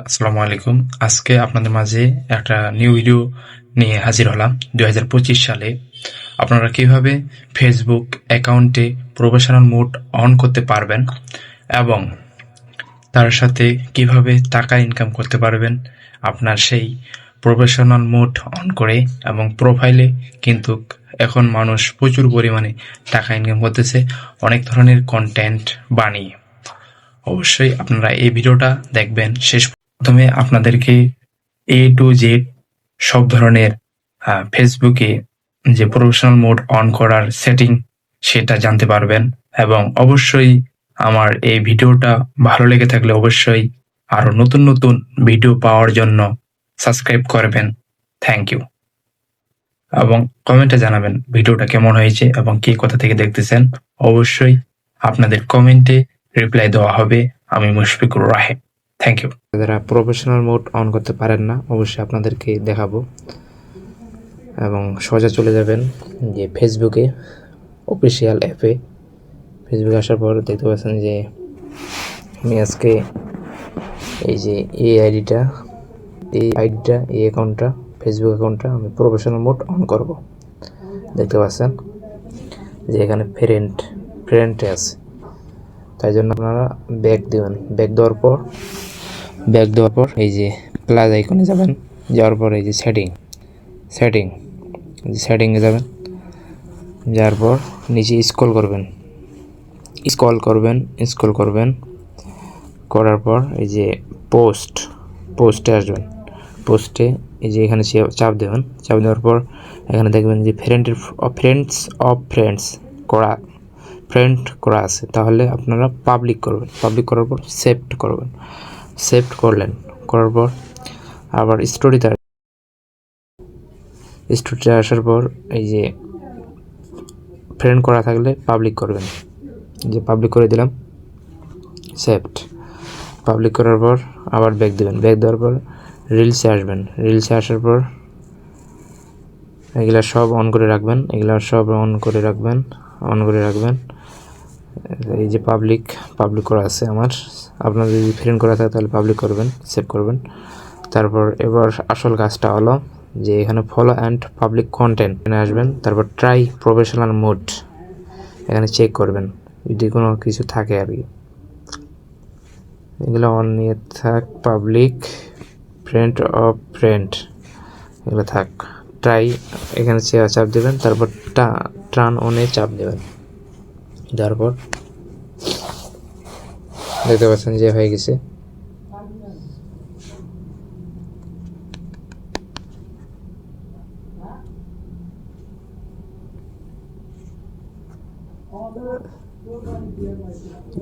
আসসালামু আলাইকুম। আজকে আপনাদের মাঝে একটা নিউ ভিডিও নিয়ে হাজির হলাম। 2025 সালে আপনারা কিভাবে ফেসবুক অ্যাকাউন্টে প্রফেশনাল মোড অন করতে পারবেন এবং তার সাথে কিভাবে টাকা ইনকাম করতে পারবেন আপনার সেই প্রফেশনাল মোড অন করে। এবং প্রোফাইলে কিন্তু এখন মানুষ প্রচুর পরিমাণে টাকা ইনকাম করতেছে অনেক ধরনের কন্টেন্ট বানিয়ে। অবশ্যই আপনারা এই ভিডিওটা দেখবেন শেষ। প্রথমে আপনাদেরকে টু জেড সব ধরনের ফেসবুকে যে প্রফেশনাল মোড অন করার সেটিং সেটা জানতে পারবেন। এবং অবশ্যই আমার এই ভিডিওটা ভালো লেগে থাকলে অবশ্যই আরো নতুন নতুন ভিডিও পাওয়ার জন্য সাবস্ক্রাইব করবেন। Thank you. এবং কমেন্টে জানাবেন ভিডিওটা কেমন হয়েছে এবং কে কোথা থেকে দেখতেছেন। অবশ্যই আপনাদের কমেন্টে রিপ্লাই দেওয়া হবে। আমি মুশফিকুর রাহেম। Thank you. যারা প্রফেশনাল মোড অন করতে পারেন না অবশ্যই আপনাদেরকে দেখাবো। এবং সোজা চলে যাবেন যে ফেসবুকে অফিসিয়াল অ্যাপে। ফেসবুকে আসার পর দেখতে পাচ্ছেন যে আমি আজকে এই যে এই আইডিটা এই অ্যাকাউন্টটা ফেসবুক অ্যাকাউন্টটা আমি প্রফেশনাল মোড অন করব। দেখতে পাচ্ছেন যে এখানে ফ্রেন্ডে আছে, তাই জন্য আপনারা ব্যাক দেবেন। ব্যাক দেওয়ার পর এই যে প্লাস আইকনে যাবেন, যাওয়ার পর এই যে সেটিংয়ে যাবেন, যাওয়ার পর নিচে স্ক্রল করবেন, করার পর এই যে পোস্টে আসবেন। পোস্টে এই যে এখানে চাপ দেওয়ার পর এখানে দেখবেন যে ফ্রেন্ডস করা আছে, তাহলে আপনারা পাবলিক করার পর সেভ করার পর আবার স্টোরিতে আসার পর এই যে ফ্রেন্ড করা থাকলে পাবলিক করবেন। যে পাবলিক করে দিলাম, পাবলিক করার পর আবার ব্যাক দেওয়ার পর রিলসে আসার পর এগুলা সব অন করে রাখবেন। এই যে পাবলিক করা আছে আমার, আপনাদের যদি ফ্রেন্ড করা থাকে তাহলে পাবলিক করবেন, সেভ করবেন। তারপর এবার আসল কাজটা হলো যে এখানে ফলো অ্যান্ড পাবলিক কন্টেন্ট আসবেন। তারপর ট্রাই প্রফেশনাল মোড এখানে চেক করবেন যদি কোনো কিছু থাকে আর কি। এগুলো অন নিয়ে থাক, পাবলিক ফ্রেন্ড এগুলো থাক। ট্রাই এখানে চাপ দেবেন, তারপর টার্ন অনে চাপ দেবেন। দেওয়ার পর দেখতে পাচ্ছেন যে হয়ে গেছে।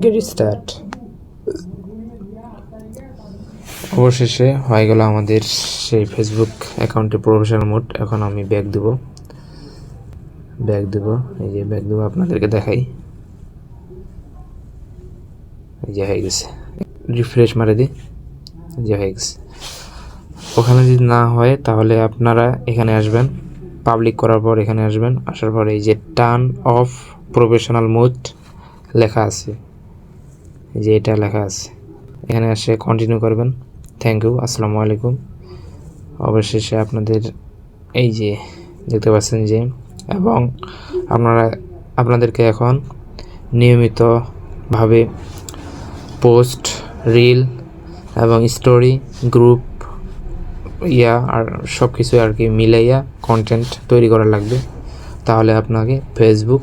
Get start. অবশেষে হয়ে গেল আমাদের সেই ফেসবুক অ্যাকাউন্টে প্রফেশনাল মোড। এখন আমি ব্যাক দেব। এই যে ব্যাক দেবো, আপনাদেরকে দেখাই। এই যে হয়ে গেছে, রিফ্রেশ মারে দিই, যে হয়ে গেছে। ওখানে যদি না হয় তাহলে আপনারা এখানে আসবেন, পাবলিক করার পর এখানে আসবেন। আসার পর এই যে টার্ন অফ প্রফেশনাল মোড লেখা আছে, যে এটা লেখা আছে, এখানে এসে কন্টিনিউ করবেন। থ্যাংক ইউ, আসসালামু আলাইকুম। অবশেষে আপনাদের এই যে দেখতে পাচ্ছেন যে, এবং আপনাদেরকে এখন নিয়মিতভাবে পোস্ট, রিল এবং স্টোরি, গ্রুপ আর সব কিছু আর কি মিলাইয়া কন্টেন্ট তৈরি করা লাগবে। তাহলে আপনাকে ফেসবুক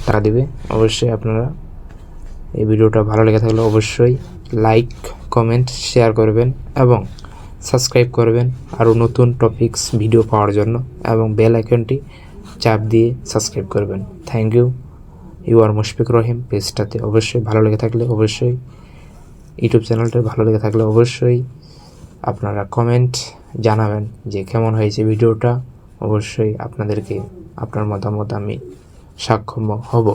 টাকা দিবে। অবশ্যই আপনারা এই ভিডিওটা ভালো লেগে থাকলে অবশ্যই লাইক, কমেন্ট, শেয়ার করবেন এবং সাবস্ক্রাইব করবেন আরও নতুন টপিকস ভিডিও পাওয়ার জন্য, এবং বেল আইকনটি চাপ দিয়ে সাবস্ক্রাইব করবেন। Thank you. You are Mushfiqur Rahim. পেজটাতে অবশ্যই ভালো লেগে থাকলে অবশ্যই, ইউটিউব চ্যানেলটা ভালো লেগে থাকলে অবশ্যই আপনারা কমেন্ট জানাবেন যে কেমন হয়েছে ভিডিওটা। অবশ্যই আপনার মতামত আমি সক্ষম হব।